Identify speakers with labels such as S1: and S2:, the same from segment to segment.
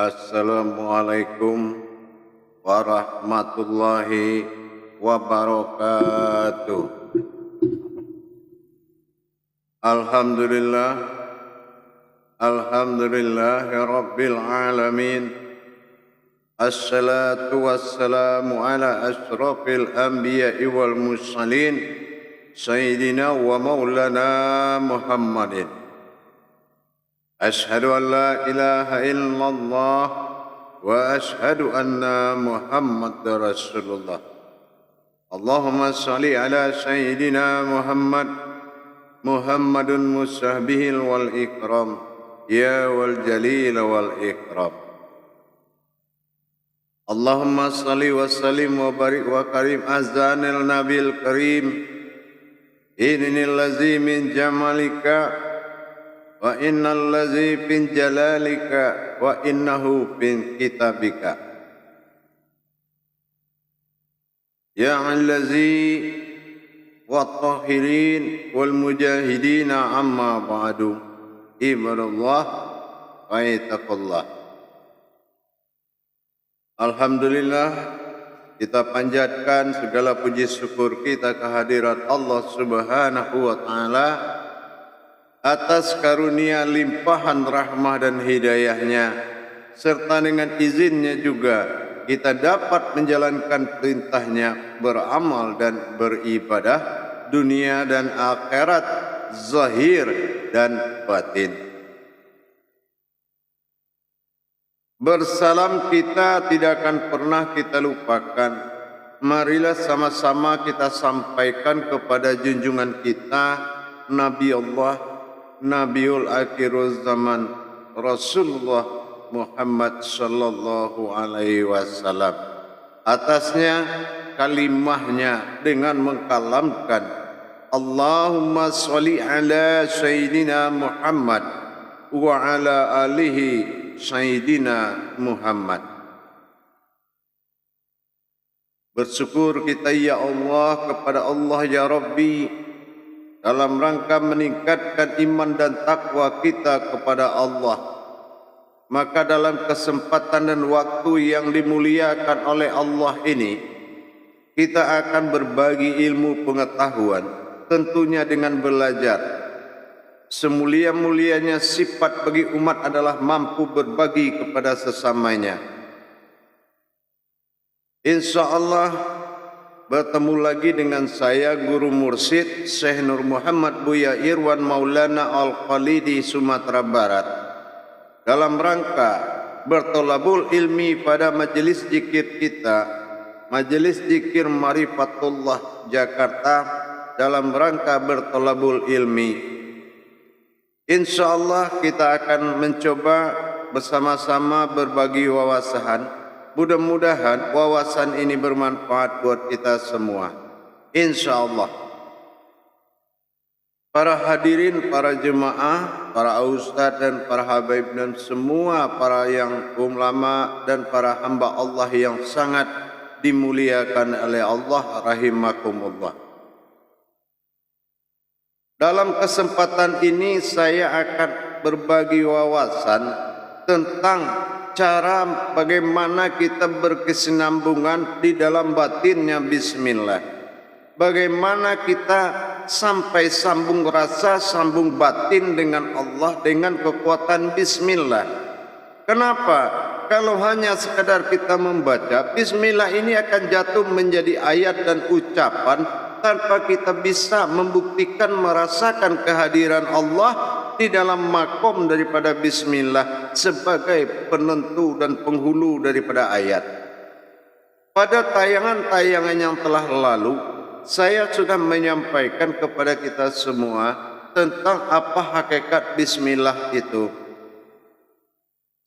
S1: Assalamualaikum warahmatullahi wabarakatuh. Alhamdulillah, alhamdulillahi rabbil alamin. Assalatu wassalamu ala ashrafil anbiya'i wal mursalin, sayyidina wa maulana Muhammadin. Ashhadu an la ilaha illallah wa ashhadu anna Muhammadar Rasulullah. Allahumma salli ala sayyidina Muhammadun musahbihil wal ikram, ya wal jalil wal ikram. Allahumma salli wa sallim wa barik wa karim azanil nabil karim. Innil lazi min jamalika wa innal lazi fin jalalika wa innahu fin kitabika. Ya allazi wa tahirin wal mujahidina amma ba'du. Ibadallah wa itaqullah. Alhamdulillah, kita panjatkan segala puji syukur kita kehadirat Allah Subhanahu wa taala atas karunia limpahan rahmah dan hidayahnya, serta dengan izinnya juga kita dapat menjalankan perintahnya, beramal dan beribadah dunia dan akhirat, zahir dan batin. Bersalam kita tidak akan pernah kita lupakan. Marilah sama-sama kita sampaikan kepada junjungan kita, Nabi Allah, Nabiul Akhirul Zaman, Rasulullah Muhammad sallallahu alaihi wasallam. Atasnya kalimahnya dengan mengkalamkan Allahumma sholli ala Sayyidina Muhammad wa ala alihi Sayyidina Muhammad. Bersyukur kita ya Allah kepada Allah ya Rabbi dalam rangka meningkatkan iman dan takwa kita kepada Allah. Maka dalam kesempatan dan waktu yang dimuliakan oleh Allah ini, kita akan berbagi ilmu pengetahuan, tentunya dengan belajar. Semulia-mulianya sifat bagi umat adalah mampu berbagi kepada sesamanya. InsyaAllah bertemu lagi dengan saya, Guru Mursyid Syekh Nur Muhammad Buya Irwan Maulana Al-Khalidi, Sumatera Barat, dalam rangka bertolabul ilmi pada majelis zikir kita, Majelis Zikir Marifatullah Jakarta, dalam rangka bertolabul ilmi. InsyaAllah kita akan mencoba bersama-sama berbagi wawasan. Mudah-mudahan wawasan ini bermanfaat buat kita semua, InsyaAllah. Para hadirin, para jemaah, para ustaz dan para habaib dan semua para yang ulama dan para hamba Allah yang sangat dimuliakan oleh Allah rahimakumullah. Dalam kesempatan ini saya akan berbagi wawasan tentang cara bagaimana kita berkesinambungan di dalam batinnya bismillah. Bagaimana kita sampai sambung rasa, sambung batin dengan Allah dengan kekuatan bismillah. Kenapa? Kalau hanya sekadar kita membaca, bismillah ini akan jatuh menjadi ayat dan ucapan tanpa kita bisa membuktikan, merasakan kehadiran Allah di dalam makom daripada bismillah sebagai penentu dan penghulu daripada ayat. Pada tayangan-tayangan yang telah lalu, saya sudah menyampaikan kepada kita semua tentang apa hakikat bismillah itu.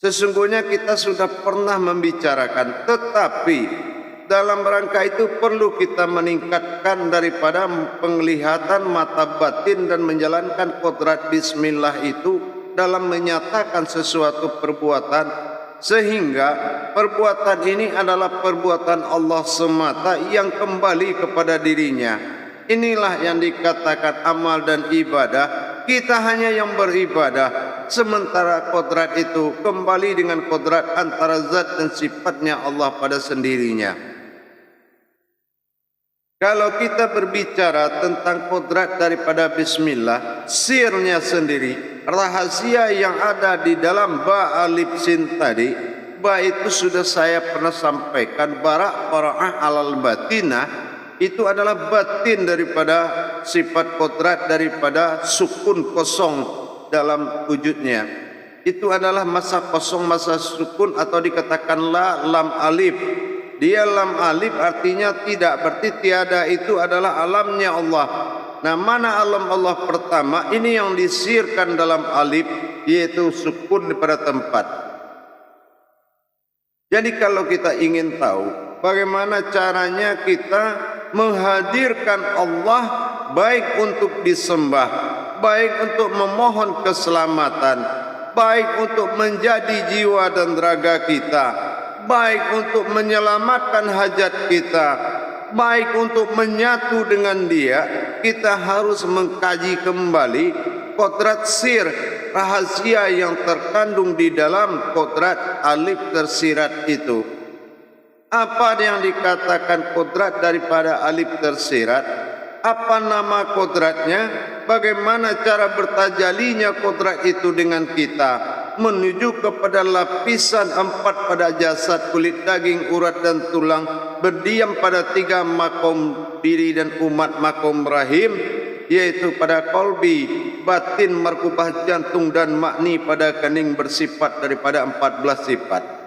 S1: Sesungguhnya kita sudah pernah membicarakan, tetapi dalam rangka itu perlu kita meningkatkan daripada penglihatan mata batin dan menjalankan kodrat bismillah itu dalam menyatakan sesuatu perbuatan, sehingga perbuatan ini adalah perbuatan Allah semata yang kembali kepada dirinya. Inilah yang dikatakan amal dan ibadah. Kita hanya yang beribadah, sementara kodrat itu kembali dengan kodrat antara zat dan sifatnya Allah pada sendirinya. Kalau kita berbicara tentang kodrat daripada bismillah, sirnya sendiri, rahasia yang ada di dalam ba alif sin tadi, ba itu sudah saya pernah sampaikan, bara'ah alal batinah, itu adalah batin daripada sifat kodrat daripada sukun kosong dalam wujudnya. Itu adalah masa kosong, masa sukun, atau dikatakan la lam alif. Dia lam alif artinya tidak, berarti tiada, itu adalah alamnya Allah. Nah, mana alam Allah pertama? Ini yang disirkan dalam alif, yaitu sukun pada tempat. Jadi kalau kita ingin tahu bagaimana caranya kita menghadirkan Allah, baik untuk disembah, baik untuk memohon keselamatan, baik untuk menjadi jiwa dan raga kita, baik untuk menyelamatkan hajat kita, baik untuk menyatu dengan Dia, kita harus mengkaji kembali kodrat sir, rahasia yang terkandung di dalam kodrat alif tersirat itu. Apa yang dikatakan kodrat daripada alif tersirat? Apa nama kodratnya? Bagaimana cara bertajalinya kodrat itu dengan kita? Menuju kepada lapisan 4 pada jasad, kulit, daging, urat dan tulang, berdiam pada 3 makom diri dan umat makom rahim, yaitu pada kolbi, batin, markubah, jantung dan makni pada kening, bersifat daripada 14 sifat.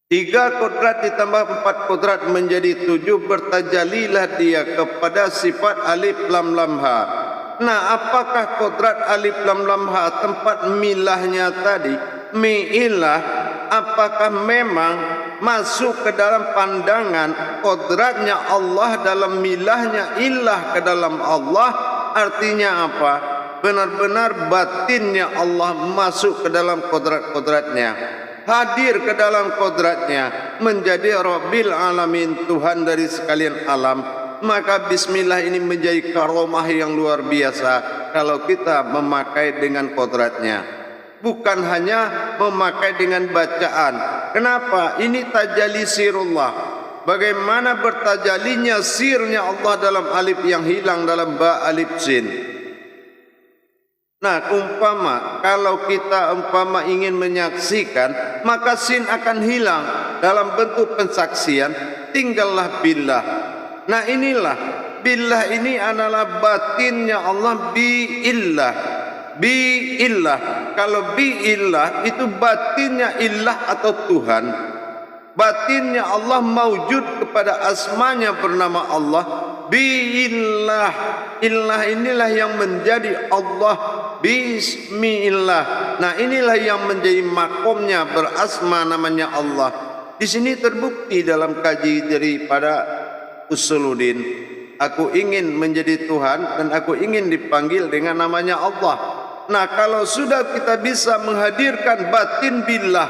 S1: 3 kodrat ditambah 4 kodrat menjadi 7, bertajalilah dia kepada sifat alif lam lam ha. Nah, apakah kodrat alif lam lam ha tempat milahnya tadi, mi'ilah, apakah memang masuk ke dalam pandangan kodratnya Allah dalam milahnya ilah ke dalam Allah? Artinya apa? Benar-benar batinnya Allah masuk ke dalam kodrat-kodratnya, hadir ke dalam kodratnya, menjadi Rabbil Alamin, Tuhan dari sekalian alam. Maka bismillah ini menjadi karomah yang luar biasa kalau kita memakai dengan kodratnya, bukan hanya memakai dengan bacaan. Kenapa? Ini tajalli sirullah. Bagaimana bertajalinya sirnya Allah dalam alif yang hilang dalam ba alif sin. Nah, kalau kita ingin menyaksikan, maka sin akan hilang dalam bentuk pensaksian, tinggallah billah. Nah, inilah billah, ini adalah batinnya Allah, biillah. Biillah, kalau biillah itu batinnya ilah atau Tuhan. Batinnya Allah maujud kepada asmanya bernama Allah. Biillah, illah inilah yang menjadi Allah. Bismillah. Nah, inilah yang menjadi makomnya berasma namanya Allah. Di sini terbukti dalam kaji daripada Usuluddin, aku ingin menjadi Tuhan dan aku ingin dipanggil dengan namanya Allah. Nah, kalau sudah kita bisa menghadirkan batin billah,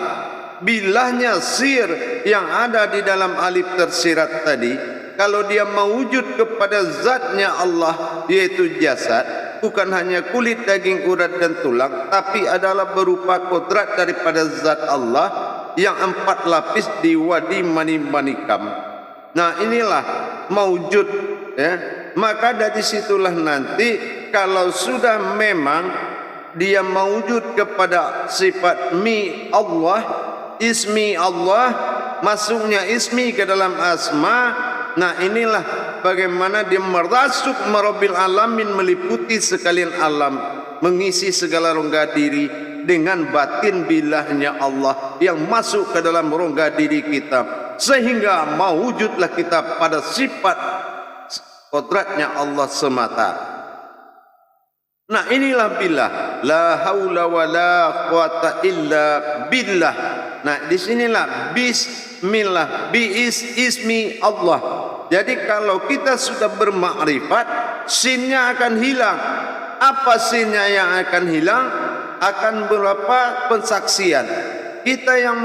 S1: billahnya sir yang ada di dalam alif tersirat tadi, kalau dia mewujud kepada zatnya Allah, yaitu jasad, bukan hanya kulit, daging, urat dan tulang, tapi adalah berupa kodrat daripada zat Allah yang 4 lapis di wadi mani manikam. Nah, inilah maujud, ya. Maka dari situlah nanti kalau sudah memang dia maujud kepada sifat mi Allah, ismi Allah, masuknya ismi ke dalam asma. Nah, inilah bagaimana dia merasuk Rabbil Alamin, meliputi sekalian alam, mengisi segala rongga diri dengan batin bilahnya Allah yang masuk ke dalam rongga diri kita, sehingga mewujudlah kita pada sifat kodratnya Allah semata. Nah, inilah billah, la haula wa la quwata illa billah. Nah, disinilah bismillah, ismi Allah. Jadi kalau kita sudah bermakrifat, sinnya akan hilang. Apa sinnya yang akan hilang? Akan berupa pensaksian. Kita yang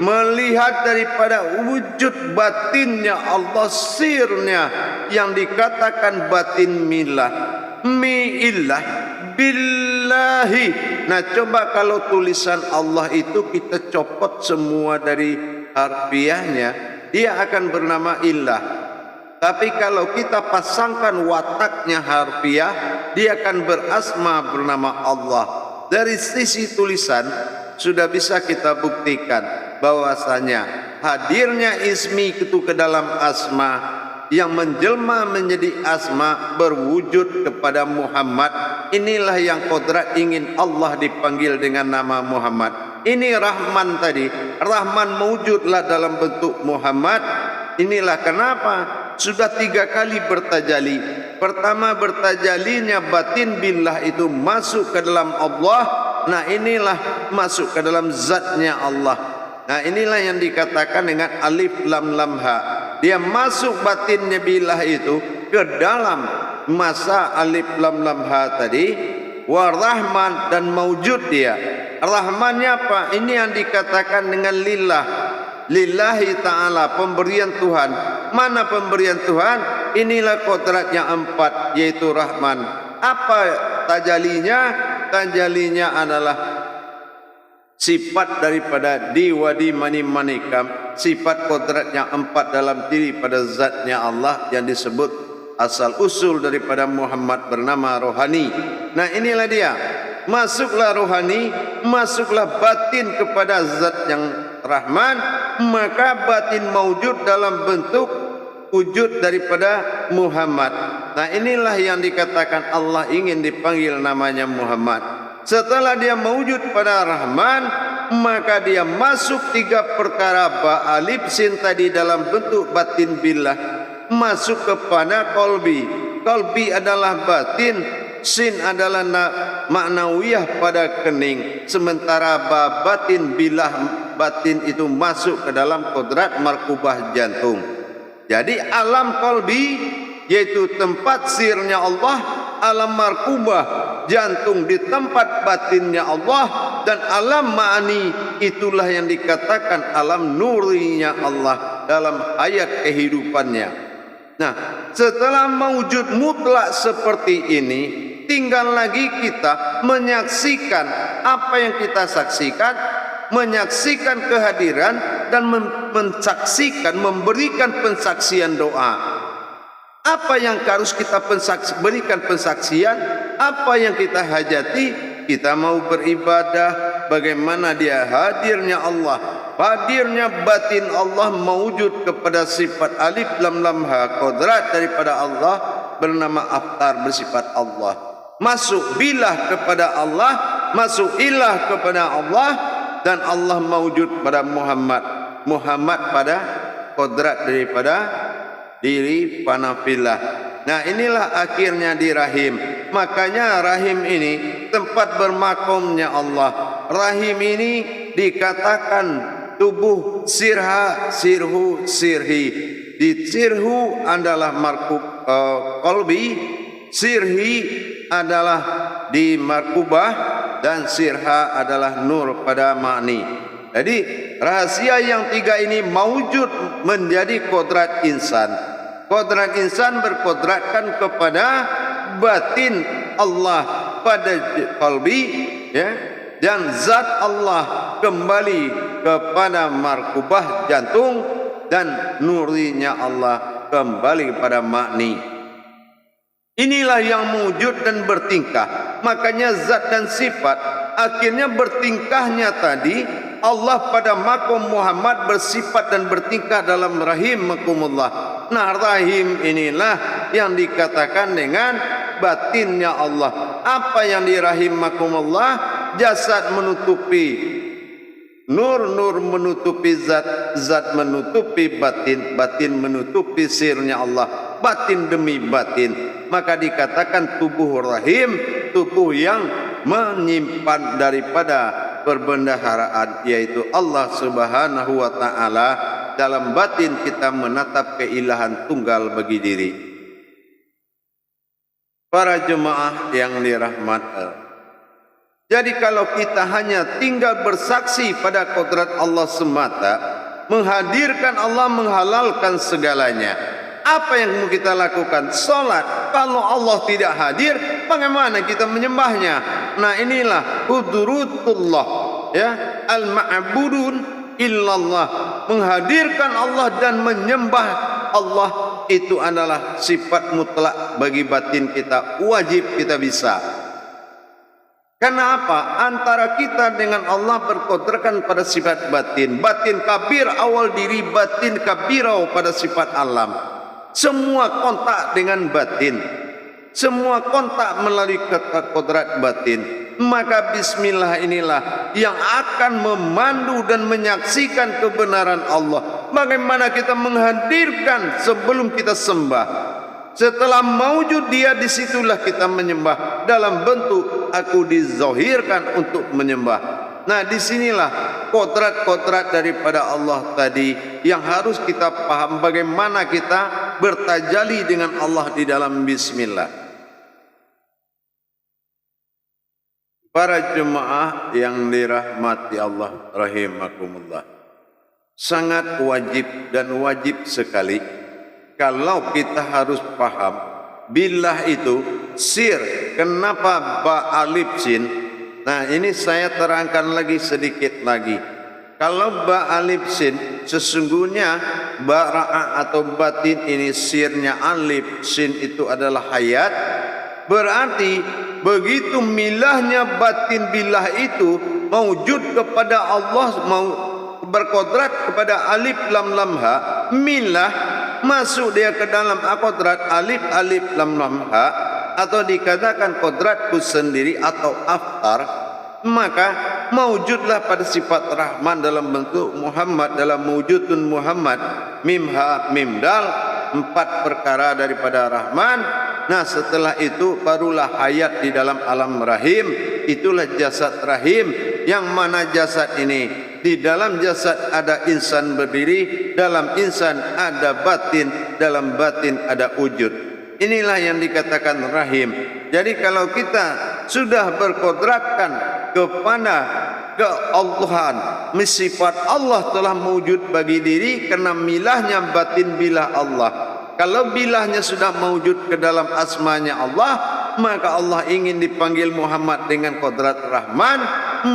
S1: melihat daripada wujud batinnya Allah, sirnya yang dikatakan batin milah, miillah, billahi. Nah, coba kalau tulisan Allah itu kita copot semua dari harfiahnya, dia akan bernama ilah. Tapi kalau kita pasangkan wataknya harfiah, dia akan berasma bernama Allah. Dari sisi tulisan sudah bisa kita buktikan bahwasanya hadirnya ismi itu ke dalam asma yang menjelma menjadi asma berwujud kepada Muhammad. Inilah yang kodrat ingin Allah dipanggil dengan nama Muhammad. Ini Rahman tadi, Rahman mewujudlah dalam bentuk Muhammad. Inilah kenapa sudah 3 kali bertajali. Pertama bertajalinya batin billah itu masuk ke dalam Allah. Nah, inilah masuk ke dalam zatnya Allah. Nah, inilah yang dikatakan dengan alif lam lam ha. Dia masuk batinnya billah itu ke dalam masa alif lam lam ha tadi. Warahman dan mawjud dia. Rahmannya apa? Ini yang dikatakan dengan lillah. Lillahi ta'ala, pemberian Tuhan. Mana pemberian Tuhan? Inilah kodrat yang 4, yaitu Rahman. Apa tajalinya? Tajalinya adalah sifat daripada diwadi mani manikam, sifat kodrat yang 4 dalam diri pada zatnya Allah yang disebut asal usul daripada Muhammad bernama rohani. Nah, inilah dia. Masuklah rohani, masuklah batin kepada zat yang Rahman, maka batin mawujud dalam bentuk wujud daripada Muhammad. Nah, inilah yang dikatakan Allah ingin dipanggil namanya Muhammad. Setelah dia mewujud pada Rahman, maka dia masuk 3 perkara ba alif sin tadi dalam bentuk batin billah masuk kepada qalbi. Qalbi adalah batin, sin adalah maknawiyah pada kening, sementara ba batin billah batin itu masuk ke dalam kodrat markubah jantung. Jadi alam qalbi yaitu tempat sirnya Allah, alam markubah jantung di tempat batinnya Allah, dan alam ma'ani itulah yang dikatakan alam nurinya Allah dalam hayat kehidupannya. Nah, setelah mewujud mutlak seperti ini, tinggal lagi kita menyaksikan apa yang kita saksikan, menyaksikan kehadiran dan mensaksikan, memberikan pensaksian doa. Apa yang harus kita berikan pensaksian, apa yang kita hajati, kita mau beribadah, bagaimana dia hadirnya Allah, hadirnya batin Allah mewujud kepada sifat alif lam lam ha kodrat daripada Allah bernama aftar bersifat Allah, masuk bilah kepada Allah, masuk ilah kepada Allah, dan Allah mewujud pada Muhammad, Muhammad pada kodrat daripada diri panafilah. Nah, inilah akhirnya di rahim. Makanya rahim ini tempat bermakomnya Allah. Rahim ini dikatakan tubuh sirha, sirhu, sirhi. Di sirhu adalah markub qalbi, sirhi adalah di markubah, dan sirha adalah nur pada ma'ni. Jadi rahasia yang 3 ini mewujud menjadi kodrat insan. Kodrat insan berkodratkan kepada batin Allah pada qalbi, ya, dan zat Allah kembali kepada markubah jantung, dan nurinya Allah kembali kepada makni. Inilah yang mewujud dan bertingkah. Makanya zat dan sifat akhirnya bertingkahnya tadi Allah pada makom Muhammad bersifat dan bertingkah dalam rahim makumullah. Nah, rahim inilah yang dikatakan dengan batinnya Allah. Apa yang di rahim makumullah? Jasad menutupi nur, nur menutupi zat, zat menutupi batin, batin menutupi sirnya Allah, batin demi batin. Maka dikatakan tubuh rahim, tubuh yang menyimpan daripada perbendaharaan, yaitu Allah Subhanahu wa ta'ala. Dalam batin kita menatap keilahan tunggal bagi diri. Para jemaah yang dirahmati, jadi kalau kita hanya tinggal bersaksi pada kodrat Allah semata, menghadirkan Allah, menghalalkan segalanya, apa yang kita lakukan? Salat. Kalau Allah tidak hadir, bagaimana kita menyembahnya? Nah, inilah hudurutullah, ya, al-ma'budun illallah, menghadirkan Allah dan menyembah Allah itu adalah sifat mutlak bagi batin kita, wajib kita bisa. Karena apa? Antara kita dengan Allah berkodrakan pada sifat batin. Batin kabir awal diri, batin kabirau pada sifat alam. Semua kontak dengan batin, semua kontak melalui kodrat batin. Maka bismillah inilah yang akan memandu dan menyaksikan kebenaran Allah. Bagaimana kita menghadirkan sebelum kita sembah. Setelah maujud dia, disitulah kita menyembah dalam bentuk aku dizahirkan untuk menyembah. Nah, disinilah kodrat-kodrat daripada Allah tadi yang harus kita paham, bagaimana kita bertajali dengan Allah di dalam bismillah. Para jemaah yang dirahmati Allah rahimakumullah, sangat wajib dan wajib sekali kalau kita harus paham billah itu sir. Kenapa ba alif sin? Nah, ini saya terangkan lagi sedikit lagi. Kalau ba alif sin, sesungguhnya ba ra'a atau batin ini sirnya alif, sin itu adalah hayat. Berarti begitu milahnya batin billah itu mewujud kepada Allah, mau berkodrat kepada alif lam lam ha, milah masuk dia ke dalam kodrat alif alif lam lam ha, atau dikatakan kodratku sendiri atau aftar, maka mewujudlah pada sifat Rahman dalam bentuk Muhammad, dalam mewujudun Muhammad, mim ha mim dal, 4 perkara daripada Rahman. Nah, setelah itu barulah hayat di dalam alam rahim, itulah jasad rahim. Yang mana jasad ini, di dalam jasad ada insan berdiri, dalam insan ada batin, dalam batin ada wujud. Inilah yang dikatakan rahim. Jadi kalau kita sudah berkodratkan kepada keallahan, sifat Allah telah mewujud bagi diri karena milahnya batin bilah Allah. Kalau bilahnya sudah mewujud ke dalam asmanya Allah, maka Allah ingin dipanggil Muhammad dengan kodrat Rahman,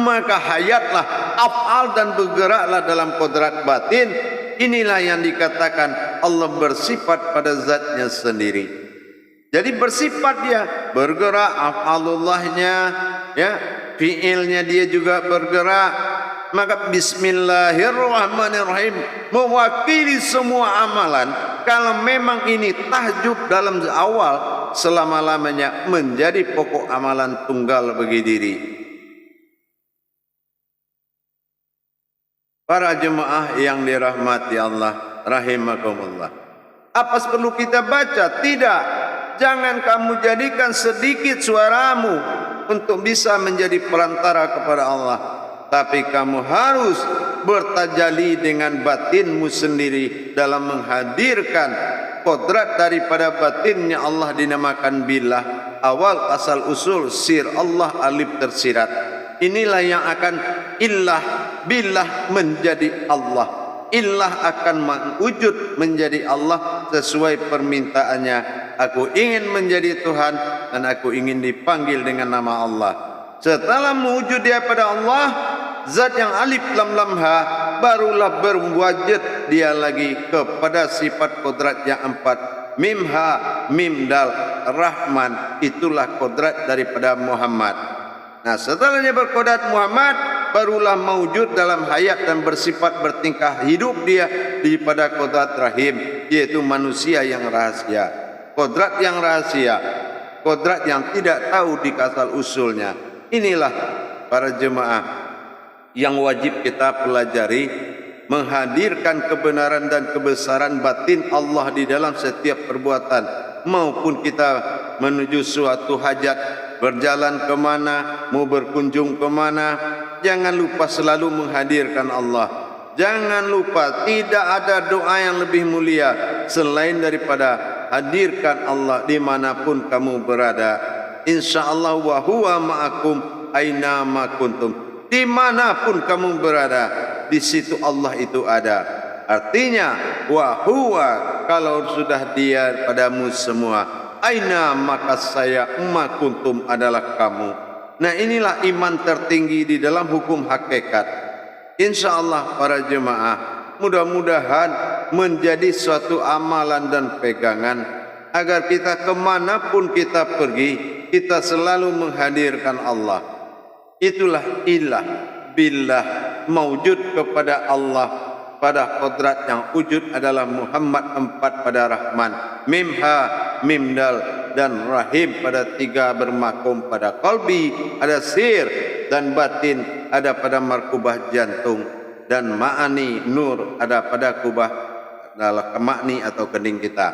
S1: maka hayatlah, af'al dan bergeraklah dalam kodrat batin. Inilah yang dikatakan Allah bersifat pada zatnya sendiri. Jadi bersifat dia bergerak, af'alullahnya, ya, fi'ilnya dia juga bergerak. Maka bismillahirrahmanirrahim mewakili semua amalan. Kalau memang ini tahajud dalam awal, selama-lamanya menjadi pokok amalan tunggal bagi diri. Para jemaah yang dirahmati Allah rahimakumullah, apa perlu kita baca? Tidak. Jangan kamu jadikan sedikit suaramu untuk bisa menjadi perantara kepada Allah, tapi kamu harus bertajali dengan batinmu sendiri dalam menghadirkan kodrat daripada batinnya. Allah dinamakan billah, awal asal usul sir Allah alif tersirat. Inilah yang akan illah billah menjadi Allah. Illah akan mewujud menjadi Allah sesuai permintaannya. Aku ingin menjadi Tuhan dan aku ingin dipanggil dengan nama Allah. Setelah mewujud dia pada Allah, zat yang alif lam lam ha, barulah berwujud dia lagi kepada sifat kodrat yang 4, mim ha mim dal Rahman. Itulah kodrat daripada Muhammad. Nah, setelahnya berkodrat Muhammad, barulah mewujud dalam hayat dan bersifat bertingkah hidup dia daripada kodrat rahim, yaitu manusia yang rahasia, kodrat yang rahasia, kodrat yang tidak tahu di asal usulnya. Inilah para jemaah yang wajib kita pelajari, menghadirkan kebenaran dan kebesaran batin Allah di dalam setiap perbuatan, maupun kita menuju suatu hajat, berjalan kemana, mau berkunjung kemana, jangan lupa selalu menghadirkan Allah. Jangan lupa, tidak ada doa yang lebih mulia selain daripada hadirkan Allah dimanapun kamu berada. InsyaAllah wa huwa ma'akum aina ma kuntum. Dimanapun kamu berada, di situ Allah itu ada. Artinya wa huwa, kalau sudah dia padamu semua, Aina maka saya ma kuntum adalah kamu. Nah, inilah iman tertinggi di dalam hukum hakikat. InsyaAllah para jemaah, mudah-mudahan menjadi suatu amalan dan pegangan agar kita kemanapun kita pergi, kita selalu menghadirkan Allah. Itulah ilah billah, maujud kepada Allah, pada kodrat yang wujud adalah Muhammad, empat pada Rahman, Mim Ha, Mim Dal, dan Rahim pada tiga bermakum pada qalbi, ada sir dan batin, ada pada markubah jantung, dan ma'ani nur ada pada kubah adalah kemakni atau kening kita.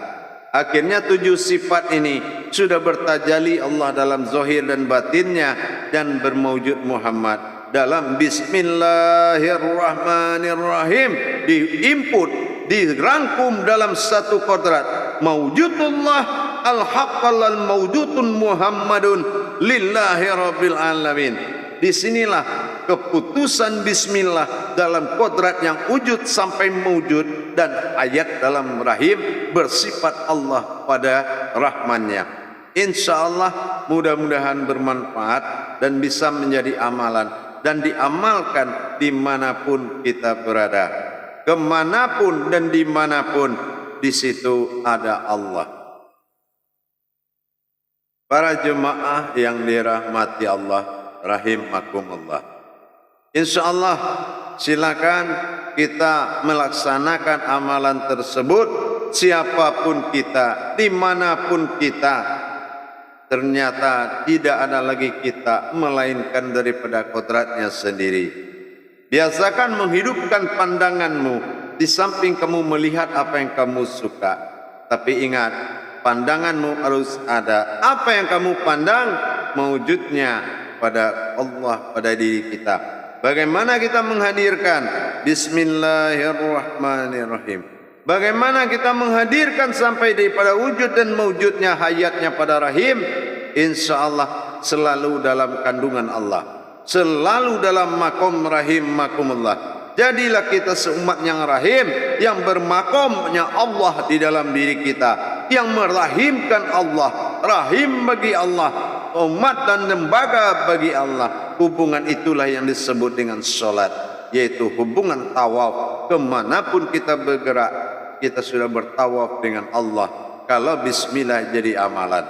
S1: Akhirnya 7 sifat ini sudah bertajali Allah dalam zahir dan batinnya, dan bermaujud Muhammad dalam Bismillahirrahmanirrahim, diinput, dirangkum dalam satu kodrat. Maujudullah al-haqqal al-maujudun Muhammadun lillahi rabbil alamin. Disinilah keputusan bismillah dalam kodrat yang wujud sampai mewujud, dan ayat dalam rahim bersifat Allah pada rahmannya. InsyaAllah mudah-mudahan bermanfaat dan bisa menjadi amalan dan diamalkan dimanapun kita berada. Kemanapun dan dimanapun, di situ ada Allah. Para jemaah yang dirahmati Allah, rahimakumullah. InsyaAllah silakan kita melaksanakan amalan tersebut, siapapun kita, dimanapun kita. Ternyata tidak ada lagi kita melainkan daripada kodratnya sendiri. Biasakan menghidupkan pandanganmu di samping kamu melihat apa yang kamu suka. Tapi ingat, pandanganmu harus ada. Apa yang kamu pandang, mewujudnya pada Allah, pada diri kita. Bagaimana kita menghadirkan Bismillahirrahmanirrahim? Bagaimana kita menghadirkan sampai daripada wujud dan mewujudnya hayatnya pada rahim? InsyaAllah selalu dalam kandungan Allah, selalu dalam makom rahim makumullah. Jadilah kita seumat yang rahim, yang bermakomnya Allah di dalam diri kita, yang merahimkan Allah, rahim bagi Allah, umat dan lembaga bagi Allah. Hubungan itulah yang disebut dengan solat, yaitu hubungan tawaf. Kemanapun kita bergerak, kita sudah bertawaf dengan Allah. Kalau bismillah jadi amalan.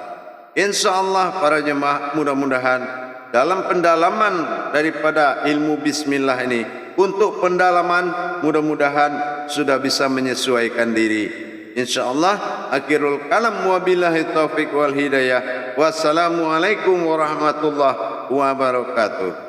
S1: InsyaAllah para jemaah, mudah-mudahan dalam pendalaman daripada ilmu bismillah ini, untuk pendalaman mudah-mudahan sudah bisa menyesuaikan diri. InsyaAllah akhirul kalam, wabillahi taufiq wal hidayah. Wassalamualaikum warahmatullahi wabarakatuh.